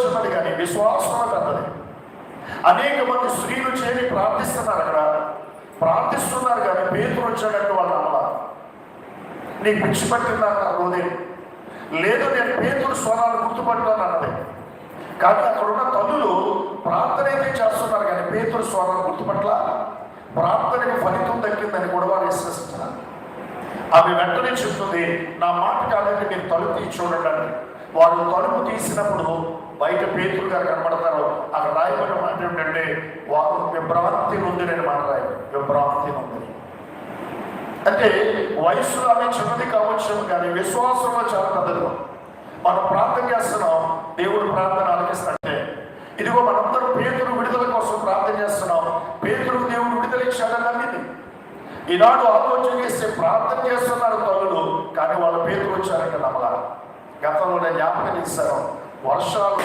చిన్నది కానీ విశ్వాసం పెద్దది. అనేక మంది స్త్రీలు చేరి ప్రార్థిస్తున్నారు, అక్కడ ప్రార్థిస్తున్నారు కానీ పేతురు వచ్చాడంటే వాళ్ళు నమ్మలా. నీకు పిచ్చి పట్టిందన్న రోజే లేదు, నేను పేతురు స్వరాలు గుర్తుపట్టాను అన్నది. కానీ అక్కడ ఉన్న తల్లులు ప్రార్థన అయితే చేస్తున్నారు కానీ పేతురు స్వరాలు గుర్తుపట్ల, ప్రార్థనకు ఫలితం దక్కిందని కూడా వారు విశ్వసిస్తున్నారు. ఆమె వెంటనే చెప్తుంది, నా మాట కాదండి, మీరు తలుపు తీసి చూడండి అని. వారు తలుపు తీసినప్పుడు బయట పేతురు గారు కనబడతారు. అక్కడ రాయబడిన మాట ఏమిటంటే, వారు విభ్రాంతి నొందిన మాట రాయబడి, విభ్రాంతి నొందిని అంటే వయసులో ఆమె చిన్నది కావచ్చు కానీ విశ్వాసంలో చాలా పెద్దది. మనం ప్రార్థన చేస్తున్నాం, దేవుడు ప్రార్థన ఆలకిస్తాడే. ఇదిగో మనందరూ పేతురు విడుదల కోసం ప్రార్థన చేస్తున్నాం. పేతురు దేవుడు విడుదల ఇచ్చాడన్నది ఈనాడు ఆలోచన చేస్తే ప్రార్థన చేస్తున్నారు తల్లులు, కానీ వాళ్ళ పేతురు వచ్చారంటే నమ్మలా. గతంలో నేను జ్ఞాపకం చేశాను, వర్షాలు